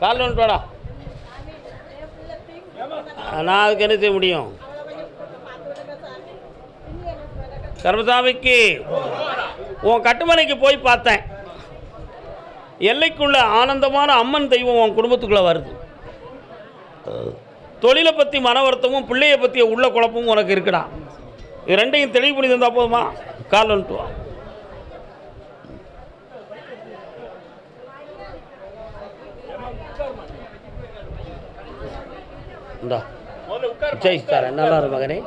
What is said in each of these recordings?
காலில் வந்துட்டு வாடா. நான் அதுக்கு என்ன செய்ய முடியும்? கர்மசாமிக்கு உன் கட்டுமனைக்கு போய் பார்த்தேன். எல்லைக்குள்ள ஆனந்தமான அம்மன் தெய்வம் உன் குடும்பத்துக்குள்ளே வருது. தொழிலை பற்றி மன வருத்தமும் பிள்ளையை பற்றிய உள்ள குழப்பமும் உனக்கு இருக்குடா. இது ரெண்டையும் தெளிவு பண்ணி தந்தால் போதுமா? கால் வந்துட்டு வா. இந்தா ஜெயிச்சாரன், நல்லா இருக்கு மகனே.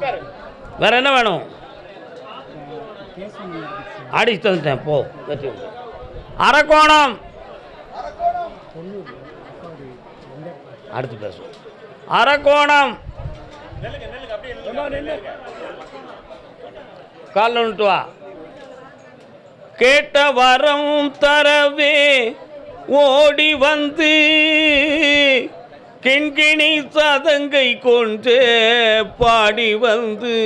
வேற என்ன வேணும்? அடிச்சு தந்துட்டேன் போ. அரக்கோணம் அடுத்து பேசுவோம். அரக்கோணம் கால் வந்துட்டு வா. கேட்ட வரம் தரவே ஓடி வந்து கிண்கிணி சதங்கை கொண்டு பாடி வந்து.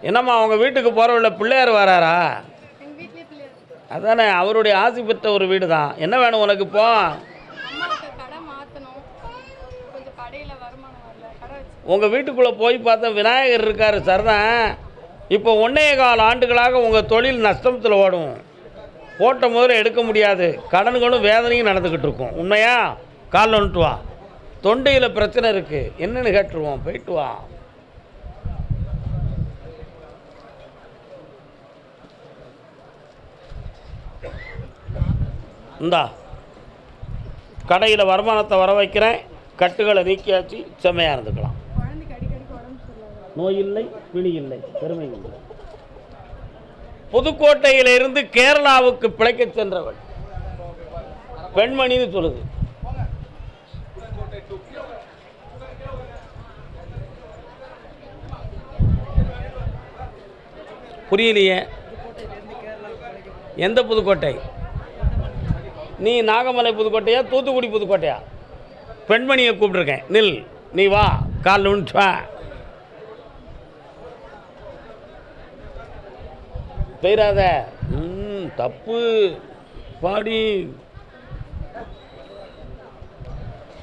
என்னம்மா அவங்க வீட்டுக்கு போகிறவள்ள பிள்ளையார் வராரா? அதானே, அவருடைய ஆசி பெற்ற ஒரு வீடு தான். என்ன வேணும் உனக்கு? இப்போ உங்கள் வீட்டுக்குள்ளே போய் பார்த்தா விநாயகர் இருக்கார் சரிதான். இப்போ 1.25 ஆண்டுகளாக உங்கள் தொழில் நஷ்டத்தில் ஓடும். போட்ட முதல்ல எடுக்க முடியாது. கடன்களும் வேதனையும் நடந்துக்கிட்டு இருக்கும். உண்மையா? காலில் வந்துட்டு வா. தொண்டையில் பிரச்சனை இருக்குது, என்னென்னு கேட்டுருவோம். போயிட்டு வா. இந்தா கடையில் வருமானத்தை வர வைக்கிறேன். கட்டுகளை நீக்கியாச்சு, செம்மையாக இருந்துக்கலாம். நோய் இல்லை, பிணி இல்லை, பெருமை இல்லை. புதுக்கோட்டையிலிருந்து கேரளாவுக்கு பிழைக்க சென்றவள் பெண்மணின்னு சொல்லுது. புரியலையே. எந்த புதுக்கோட்டை? நீ நாகமலை புதுக்கோட்டையா, தூத்துக்குடி புதுக்கோட்டையா? பெண்மணியை கூப்பிட்டுருக்கேன். நில், நீ வா. கால் உண்டு வா. பெயராத தப்பு பாடி.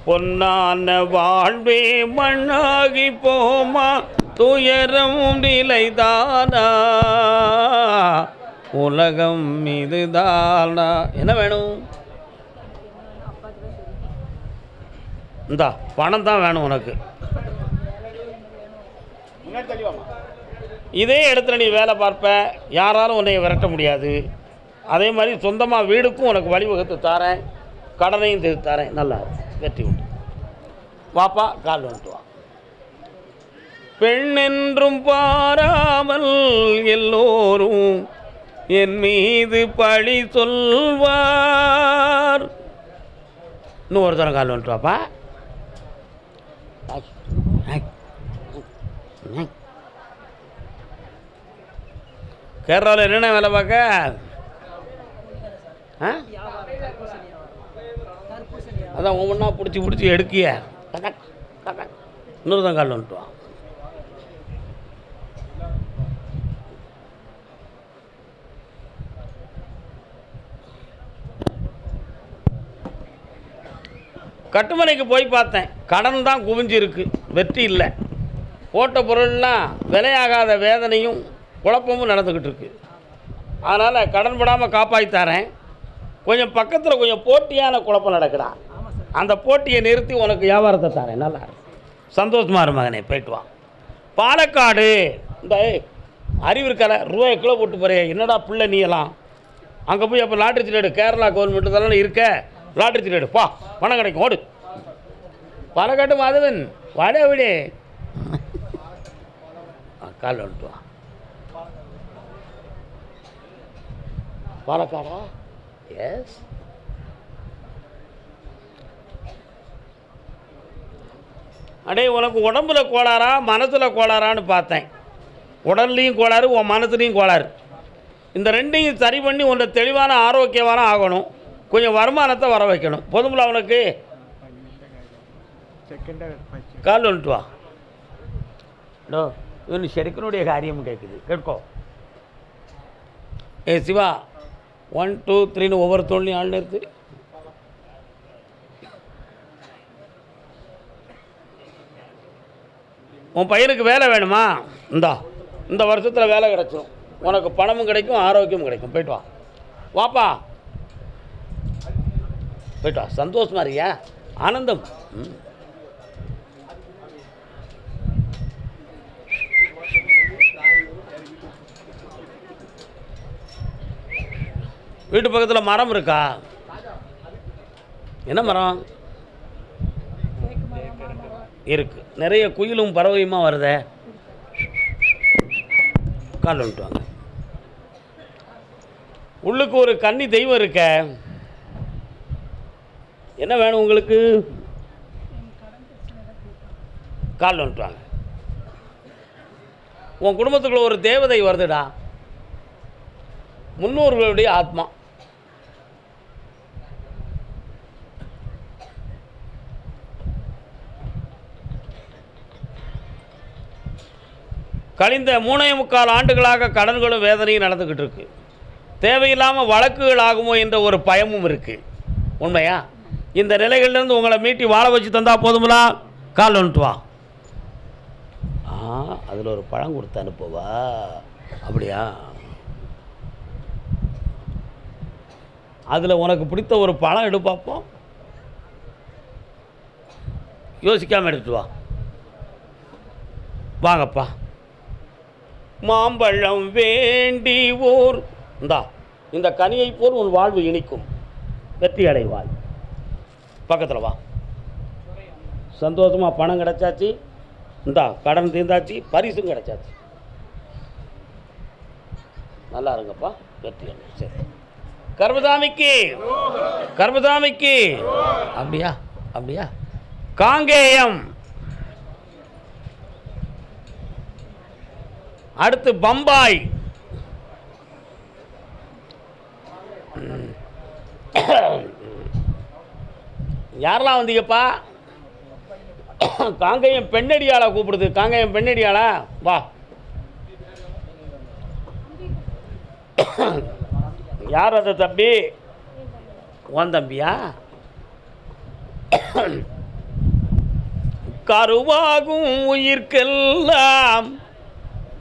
பொன்னான வாழ்வே மண்ணாகி போமா, துயரம் நிலைதானா, உலகம் இதுதானா. என்ன வேணும்? இந்தா பணம் தான் வேணும் உனக்கு. இதே இடத்துல நீ வேலை பார்ப்ப, யாராலும் உன்னை விரட்ட முடியாது. அதே மாதிரி சொந்தமாக வீடுக்கும் உனக்கு வழிவகுத்து தாரேன், கடனையும் தீர்த்து தாரேன். நல்லா வெற்றி உண்டு. வாப்பா, கால் வந்துட்டு வா. பெண் என்றும் பாராமல் எல்லோரும் என் மீது பழி சொல்வார். இன்னும் ஒரு தரம் கால் வந்துட்டு வாப்பா. கேரளாவில் என்னென்ன வேலை பார்க்க? அதான் ஒவ்வொன்றா பிடிச்சி எடுக்கிய. இன்னொரு தான் கால் வந்துட்டு வா. கட்டுமனைக்கு போய் பார்த்தேன். கடன் தான் குவிஞ்சிருக்கு, வெற்றி இல்லை. போட்ட பொருள்லாம் விலையாகாத வேதனையும் குழப்பமும் நடந்துக்கிட்டு இருக்கு. அதனால் கடன் படாமல் காப்பாற்றித்தரேன். கொஞ்சம் பக்கத்தில் கொஞ்சம் போட்டியான குழப்பம் நடக்குதா, அந்த போட்டியை நிறுத்தி உனக்கு வியாபாரத்தை தரேன். நல்லா சந்தோஷமாக இரு மகனே. போயிட்டு வா. பாலக்காடு இந்த அறிவு இருக்கல, ரூபாய் கிலோ போட்டு போறிய. என்னடா பிள்ளை நீ எல்லாம் அங்கே போய் அப்போ லாட்ரி சீட்டு கேரளா கவர்மெண்ட்டு தானே இருக்க, லாட்ரி சீட்டு பா, பணம் கிடைக்கும், ஓடு. பாலக்காட்டு மாதவன் வாடே விடு. கால் வந்துட்டு வா. பாலக்காடா? எஸ். அடே, உனக்கு உடம்புல கோளாறா மனசில் கோளாறான்னு பார்த்தேன். உடல்லையும் கோளாறு, உன் மனசுலையும் கோளாறு. இந்த ரெண்டையும் சரி பண்ணி உன்னை தெளிவான ஆரோக்கியமான ஆகணும். கொஞ்சம் வருமானத்தை வர வைக்கணும். போதுமில்ல அவனுக்கு? கால் வந்துட்டு வா. டோ, இவனு செடுக்கனுடைய காரியம் கேட்குது, கேட்கோ. ஏ சிவா, 1 2 3ன்னு ஒவ்வொரு தோல்லையும் ஆள் நிறுத்து. உன் பையனுக்கு வேலை வேணுமா? இந்த வருஷத்தில் வேலை கிடைச்சிடும். உனக்கு பணமும் கிடைக்கும், ஆரோக்கியமும் கிடைக்கும். போய்ட்டு வா. வாப்பா, போய்ட்டு வா. சந்தோஷமா இருக்கியா? ஆனந்தம். வீட்டு பக்கத்தில் மரம் இருக்கா? என்ன மரம் இருக்கு? நிறைய குயிலும் பறவையுமா வருதே. கால் வந்துட்டுவாங்க. உள்ளுக்கு ஒரு கன்னி தெய்வம் இருக்க. என்ன வேணும் உங்களுக்கு? கால் வந்துட்டுவாங்க. உன் குடும்பத்துக்குள்ள ஒரு தேவதை வருதுடா, முன்னோர்களுடைய ஆத்மா. கழிந்த 3.25 ஆண்டுகளாக கடன்களும் வேதனையும் நடந்துக்கிட்டு இருக்கு. தேவையில்லாமல் வழக்குகள் ஆகுமோ என்ற ஒரு பயமும் இருக்குது. உண்மையா? இந்த நிலைகளிலிருந்து உங்களை மீட்டி வாழ வச்சு தந்தா போதுங்களா? கால் வந்துட்டு வா. அதில் ஒரு பழம் கொடுத்து அனுப்புவா. அப்படியா? அதில் உனக்கு பிடித்த ஒரு பழம் எடு பார்ப்போம். யோசிக்காமல் எடுத்துட்டு வா. வாங்கப்பா. மாம்பழம் வேண்டி ஓர் இந்த கனியை போல் உன் வாழ்வு இனிக்கும், வெற்றி அடைவாய். பக்கத்தில் வா. சந்தோஷமாக பணம் கிடச்சாச்சு, கடன் தீர்ந்தாச்சு, பரிசும் கிடச்சாச்சு. நல்லா இருங்கப்பா, வெற்றி அடை. சரி, கர்மசாமிக்கு கர்மசாமிக்கு. அப்படியா? அப்படியா? காங்கேயம். அடுத்து பம்பாய். யாரெல்லாம் வந்தீங்கப்பா? காங்கேயம் பெண்ணடியாளா கூப்பிடுது. காங்கேயம் பெண்ணடியாளா? வா. யார் அந்த தம்பி? உன் தம்பியா? கருவாகும் உயிர்க்கெல்லாம்.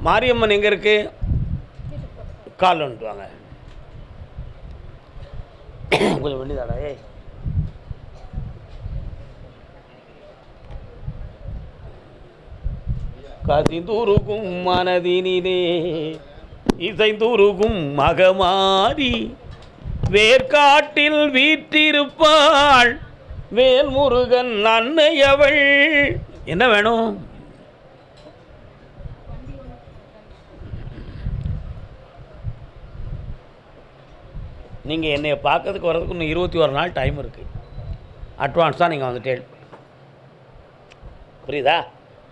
மாரியம்மன் எங்கே இருக்கு? கால் வந்துட்டு வாங்க. கொஞ்சம் வெளிதாடா. கசிந்துருகும் மனதினிலே இசைந்துருகும் மகமாரி வேர்காட்டில் வீற்றிருப்பாள் வேல்முருகன் அன்னையவள். என்ன வேணும்? நீங்கள் என்னை பார்க்கறதுக்கு வர்றதுக்கு இன்னும் 21 நாள் டைம் இருக்குது. அட்வான்ஸாக நீங்கள் வந்துட்டே. புரியுதா?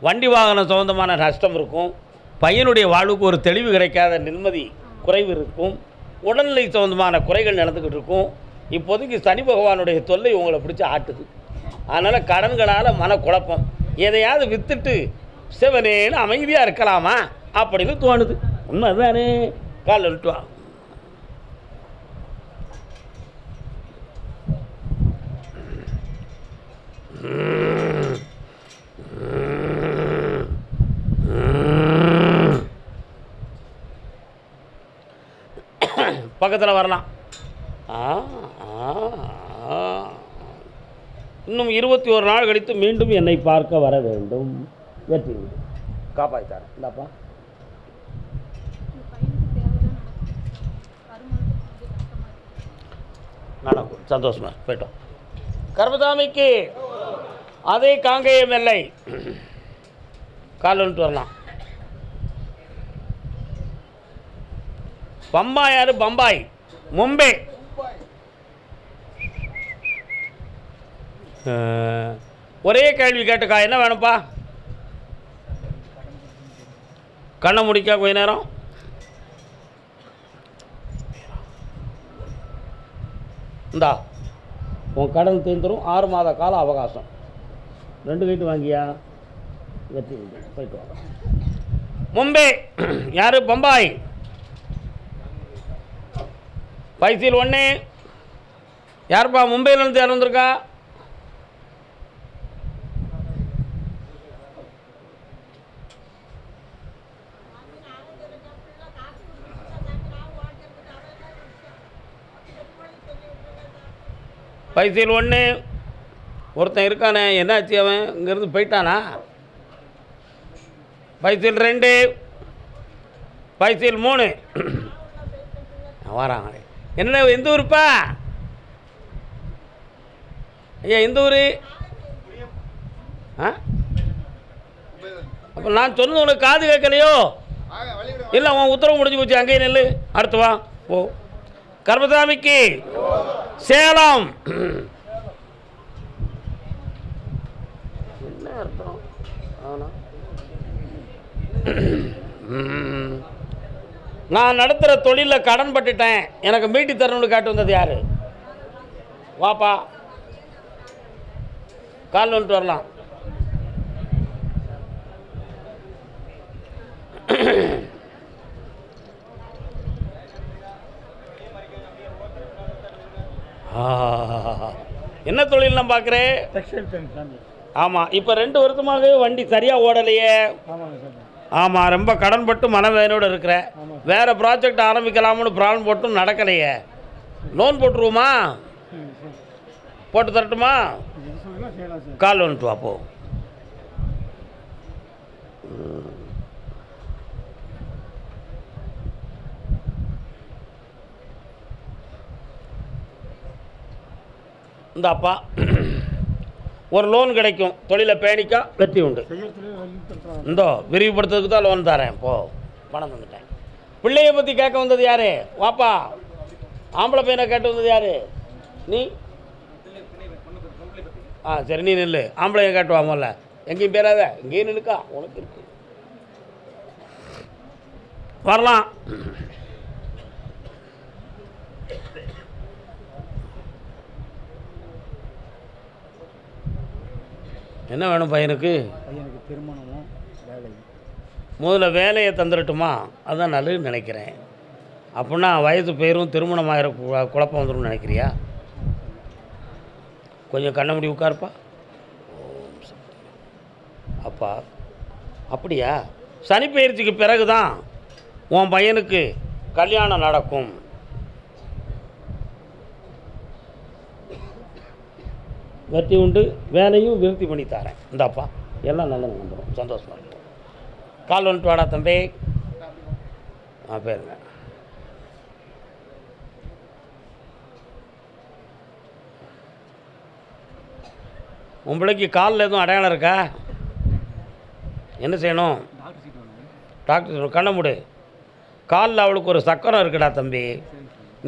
வண்டி வாகனம் சம்மந்தமான நஷ்டம் இருக்கும். பையனுடைய வாழ்வுக்கு ஒரு தெளிவு கிடைக்காத நிம்மதி குறைவு இருக்கும். உடல்நிலை சம்மந்தமான குறைகள் நடந்துக்கிட்டு இருக்கும். இப்போதைக்கு சனி பகவானுடைய தொல்லை உங்களை பிடிச்சி ஆட்டுது. அதனால் கடன்களால் மனக்குழப்பம். எதையாவது விற்றுட்டு சிவனேன்னு அமைதியாக இருக்கலாமா அப்படின்னு தோணுது. உண்மை தானே? கால் விட்டு வா. பக்கத்தில் வரலாம். இன்னும் 21 நாள் கழித்து மீண்டும் என்னை பார்க்க வர வேண்டும். வெற்றி காப்பாற்றித்தாரேன். இந்தாப்பா. நடக்கும். சந்தோஷமா போயிட்டோம். கர்மசாமிக்கு அதே காங்கேயம் எல்லை. கால் வந்துட்டு வரலாம். பம்பாய் யாரு? பம்பாய், மும்பை. ஒரே கேள்வி கேட்டுக்கா. என்ன வேணும்ப்பா? கண்ணை முடிக்கா கொஞ்ச நேரம். இந்தா உன் கடன் தீர்ந்துடும். 6 மாத கால அவகாசம். 2 கைட்டு வாங்கியா? வெற்றி போயிட்டு வாங்க. மும்பை யாரு? பம்பாய். பைசில் 1. யாருப்பா மும்பையிலேருந்து யார் வந்திருக்கா? பைசல் 1 ஒருத்தன் இருக்கானே, என்னாச்சு அவன் இங்கேருந்து போயிட்டானா? பைசல் 2, பைசல் 3 வரான். என்ன எந்த ஊருப்பா ஐயா? எந்த ஊர்? ஆ, அப்போ நான் சொன்னது உனக்கு காது கேட்கலையோ? இல்லை, உன் உத்தரவு முடிஞ்சு போச்சு. அங்கேயே நெல். அடுத்து வா. ஓ, கர்மசாமிக்கு சேலம். என்ன அர்த்தம்? நான் நடத்துகிற தொழிலில் கடன் பட்டுட்டேன், எனக்கு மீட்டி தரணும்னு காட்டு வந்தது யார்? வாப்பா, கால் வந்துட்டு வரலாம். என்ன தொழில் நான் பார்க்குறேன்? ஆமாம். இப்போ 2 வருஷமாகவே வண்டி சரியாக ஓடலையே. ஆமாம், ரொம்ப கடன் பட்டு மனவேதனையோடு இருக்கிறேன். வேறு ப்ராஜெக்ட் ஆரம்பிக்கலாம்னு பிளான் போட்டும் நடக்கலையே. லோன் போட்டுருவோமா? போட்டு தரட்டுமா? கால் வந்துட்டு வாப்போ. இந்த அப்பா ஒரு லோன் கிடைக்கும், தொழிலை பேணிக்கா வெற்றி உண்டு. இந்தோ விரிவுபடுத்துறதுக்கு தான் லோன் தரேன். போ, பணம் வந்துட்டேன். பிள்ளையை பற்றி கேட்க வந்தது யார்? வாப்பா. ஆம்பளை பையனை கேட்டு வந்தது யார்? நீ? ஆ சரி, நீ நெல். ஆம்பளையை கேட்டு வாமல்ல, எங்கேயும் பேராத, எங்கேயும் நிற்கா, உனக்கு இருக்கு. வரலாம். என்ன வேணும் பையனுக்கு? திருமணமும் வேலையும். முதல்ல வேலையை தந்துடட்டுமா? அதுதான் நல்லதுன்னு நினைக்கிறேன். அப்படின்னா வயது பேரும் திருமணம் ஆகிற குழப்பம் வந்துடும் நினைக்கிறியா? கொஞ்சம் கண்ண முடி உட்காருப்பா. அப்பா, அப்படியா? சனி பயிற்சிக்கு பிறகு தான் உன் பையனுக்கு கல்யாணம் நடக்கும். வெற்றி உண்டு, வேலையும் விருத்தி பண்ணி தரேன். இந்தாப்பா, எல்லாம் நல்ல நம்புகிறோம், சந்தோஷமாக இருக்கும். கால் வந்துட்டு வாடா தம்பி. பேருங்க. உன் பிள்ளைக்கு காலில் எதுவும் அடையாளம் இருக்கா? என்ன செய்யணும்? டாக்டர் கண்ண மூடு. காலில் அவளுக்கு ஒரு சக்கரம் இருக்குடா தம்பி.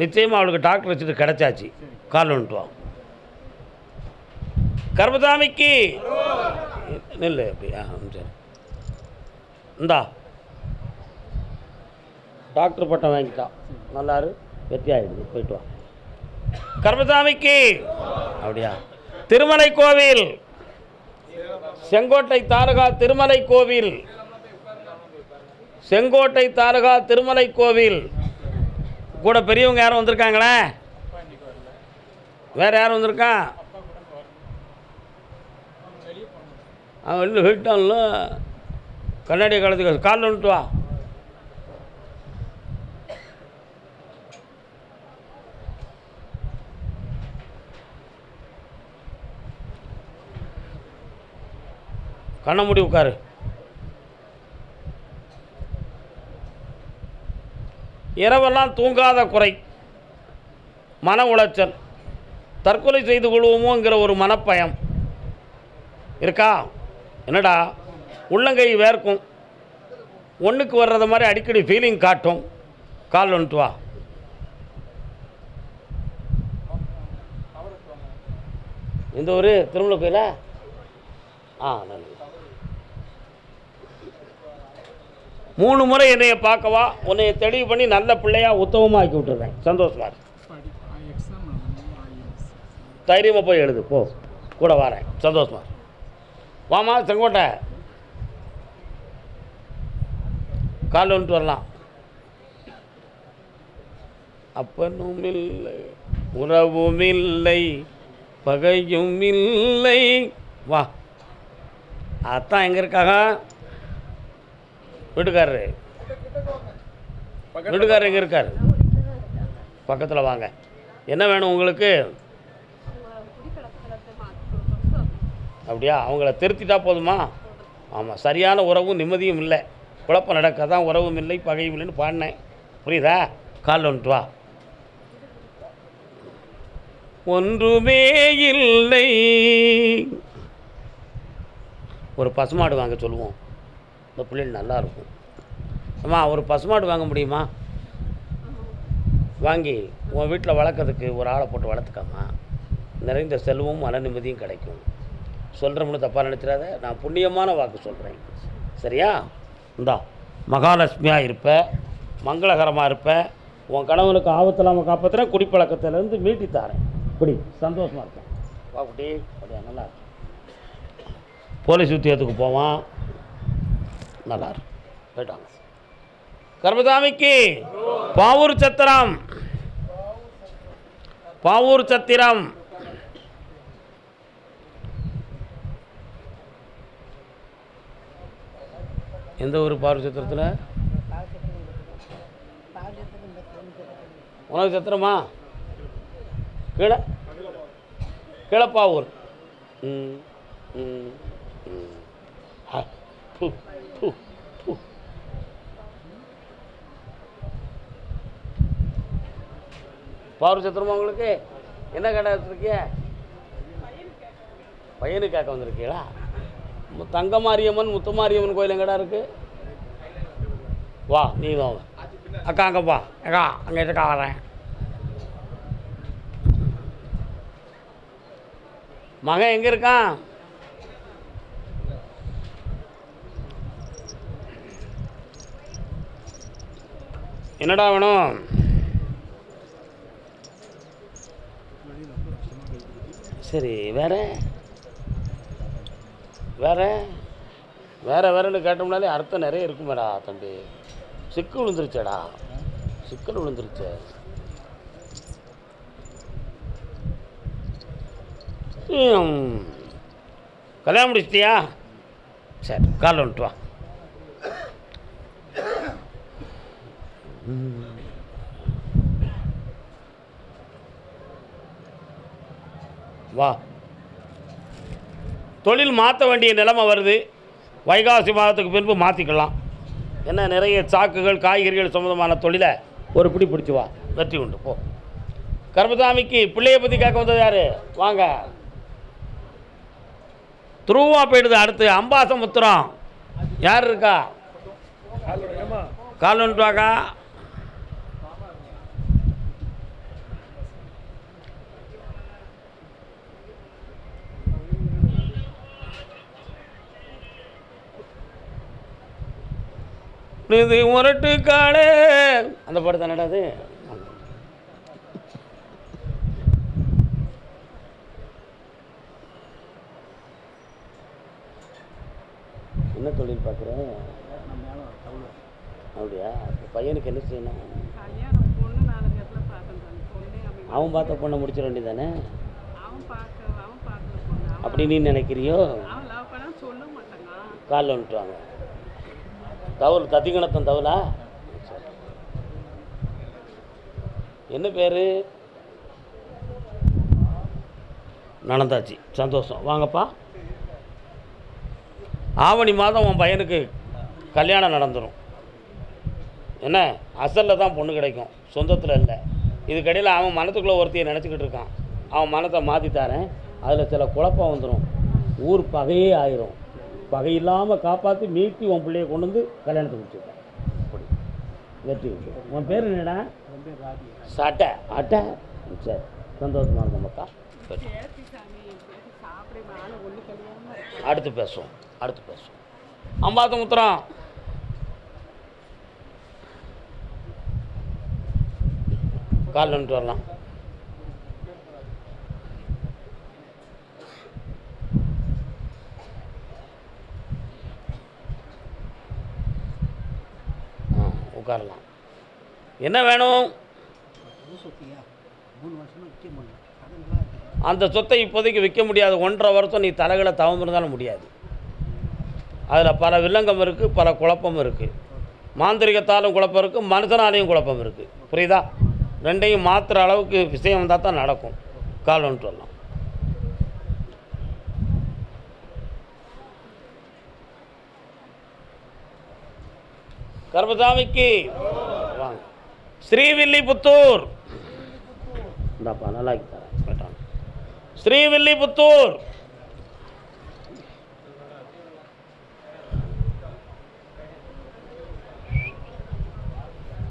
நிச்சயமாக அவளுக்கு டாக்டர் வச்சுட்டு கிடச்சாச்சு. கால் வந்துட்டு வா. கர்மசாமிக்கு நெல். அப்படியா? சரி, இந்தா டாக்டர் பட்டம் வாங்கிட்டா. நல்லாரு, வெற்றி ஆகிடுது. போயிட்டு வா. கர்மசாமிக்கு. அப்படியா? திருமலை கோவில், செங்கோட்டை தாலுகா திருமலை கோவில், செங்கோட்டை தாலுகா திருமலை கோவில். கூட பெரியவங்க யாரும் வந்திருக்காங்களே? வேறு யாரும் வந்திருக்கா? அவன் வெளியில் போயிட்டான்ல. கண்ணாடியை காலத்துக்கு காலில் வந்துட்டு வா. கண்ண மூடி உட்காரு. இரவெல்லாம் தூங்காத குறை, மன உளைச்சல், தற்கொலை செய்து கொள்வோமோங்கிற ஒரு மனப்பயம் இருக்கா? என்னடா, உள்ளங்கை வேர்க்கும், ஒன்றுக்கு வர்றத மாதிரி அடிக்கடி ஃபீலிங் காட்டும். கால் வந்துட்டு வா. இந்த ஒரு திருமலை கோயிலா? நல்லது. 3 முறை என்னைய பார்க்கவா, உன்னைய தெளிவு பண்ணி நல்ல பிள்ளையாக உத்தமமாக ஆக்கி விட்டுறேன். சந்தோஷமா இருக்கு. தைரியமாக போய் எழுது. போ, கூட வரேன். சந்தோஷமா வாமா. செங்கோட்டை கால் வந்துட்டு வரலாம். அப்பனும் இல்லை, உறவும் இல்லை, பகையும் இல்லை. வா. அத்தான் எங்கே இருக்காங்க? வீட்டுக்காரரு எங்கே இருக்கார்? பக்கத்தில் வாங்க. என்ன வேணும் உங்களுக்கு? அப்படியா? அவங்கள திருத்திட்டா போதுமா? ஆமாம், சரியான உறவும் நிம்மதியும் இல்லை, குழப்பம் நடக்க தான் உறவும் இல்லை பகையும் இல்லைன்னு பாடினேன். புரியுதா? காலில் வந்துட்டு வா. ஒன்றுமே இல்லை. ஒரு பசுமாடு வாங்க சொல்லுவோம், இந்த பிள்ளைகள் நல்லா இருக்கும். அம்மா, ஒரு பசுமாடு வாங்க முடியுமா? வாங்கி உன் வீட்டில் வளர்க்குறதுக்கு ஒரு ஆளை போட்டு வளர்த்துக்காமா, நிறைந்த செல்வமும் மன நிம்மதியும் கிடைக்கும். சொல்கிறோம்னு தப்பாக நினச்சிடாத, நான் புண்ணியமான வாக்கு சொல்கிறேன். சரியா? இந்தா, மகாலட்சுமியாக இருப்ப, மங்களகரமாக இருப்ப, உன் கணவனுக்கு ஆபத்தில்லாமல் காப்பாற்றுறேன், குடிப்பழக்கத்திலேருந்து மீட்டித்தாரேன். குடி, சந்தோஷமாக இருப்பேன். வா குட்டி, அப்படியா? நல்லா இருக்கும். போலீஸ் உத்தியோகத்துக்கு போவான், நல்லா இருக்கும். போயிட்டாங்க. கர்மசாமிக்கு பாவூர் சத்திரம், பாவூர் சத்திரம். எந்த ஊர் பாவூர் சத்திரத்தில்? உனக்கு சத்திரமா? கீழே கீழப்பாவூர். ம் ம் ம். பாவூர் சத்திரமா? உங்களுக்கு என்ன கடை வச்சுருக்கிய? பையனுக்கு கேட்க வந்திருக்கீங்களா? தங்கமாரியம்மன் முத்துமாரியம்மன் கோயில் எங்கடா இருக்குது? வா, நீ வா. அக்கா அங்கேப்பா, அக்கா அங்கே இருக்கா, வரேன். மகன் எங்கே இருக்கான்? என்னடா வேணும்? சரி, வேற வேற வேற வேறன்னு கேட்டோம்னாலே அர்த்தம் நிறைய இருக்குமேடா தம்பி. சிக்கல் விழுந்துருச்சேடா, சிக்கல் விழுந்துருச்சு. கல்யாணம் முடிச்சிட்டியா? சரி, காலைல வந்துட்டு வா. வா. தொழில் மாற்ற வேண்டிய நிலைமை வருது, வைகாசி மாதத்துக்கு பின்பு மாற்றிக்கலாம். என்ன, நிறைய சாக்குகள் காய்கறிகள் சம்மந்தமான தொழிலை ஒரு பிடி பிடிச்சி வா, வெற்றி உண்டு. போ. கர்மசாமிக்கு பிள்ளையை பற்றி கேட்க வந்தது யார்? வாங்க. துருவா போயிடுது. அடுத்து அம்பாசமுத்திரம். யார் இருக்கா? கால் வந்துட்டு வாக்கா. இது முரட்டு காடு, அந்த பாட்டு தானடா அது. என்ன தொழில் பார்க்குறேன்? அப்படியா? பையனுக்கு என்ன செய்யணும்? அவன் பார்த்த பொண்ணை முடிச்சிட வேண்டியதானே? அப்படி நீ நினைக்கிறியோ? காலில் வந்துட்டு வாங்க. தவுல் தத்திகணத்தன் தவுலா? என்ன பேர்? நனந்தாச்சி. சந்தோஷம், வாங்கப்பா. ஆவணி மாதம் உன் பையனுக்கு கல்யாணம் நடந்துடும். என்ன, அசலில் தான் பொண்ணு கிடைக்கும், சொந்தத்தில் இல்லை. இதுக்கடையில் அவன் மனத்துக்குள்ளே ஒருத்தையை நினச்சிக்கிட்டு இருக்கான். அவன் மனத்தை மாற்றித்தாரேன், அதில் சில குழப்பம் வந்துடும், ஊர் பகையே ஆயிரும். பகை இல்லாமல் காப்பாற்றி மீட்டி உன் பிள்ளையை கொண்டு வந்து கல்யாணத்தை முடிச்சுருக்கேன். அப்படி வெற்றி விட்டு. உன் பேர் என்னடா? சட்டை அட்டை. சரி, சந்தோஷமாக இருக்கும் மக்கா. அடுத்து பேசுவோம், அடுத்து பேசுவோம். அம்பாசமுத்திரம். கால் நின்று வரலாம். உட்காரலாம். என்ன வேணும்? அந்த சொத்தை இப்போதைக்கு விற்க முடியாது. 1.5 வருஷம் நீ தலைகளை தவம் இருந்தாலும் முடியாது. அதில் பல வில்லங்கம் இருக்குது, பல குழப்பம் இருக்குது. மாந்திரிகத்தாலும் குழப்பம் இருக்குது, மனுஷனாலையும் குழப்பம் இருக்குது. புரியுதா? ரெண்டையும் மாற்றுற அளவுக்கு விஷயம் வந்தால் தான் நடக்கும். கால் வந்துட்டு வரலாம். கருப்பசாமிக்கு வாங்க. ஸ்ரீவில்லிபுத்தூர் இந்தாப்பா நல்லா தரேன். ஸ்ரீவில்லிபுத்தூர்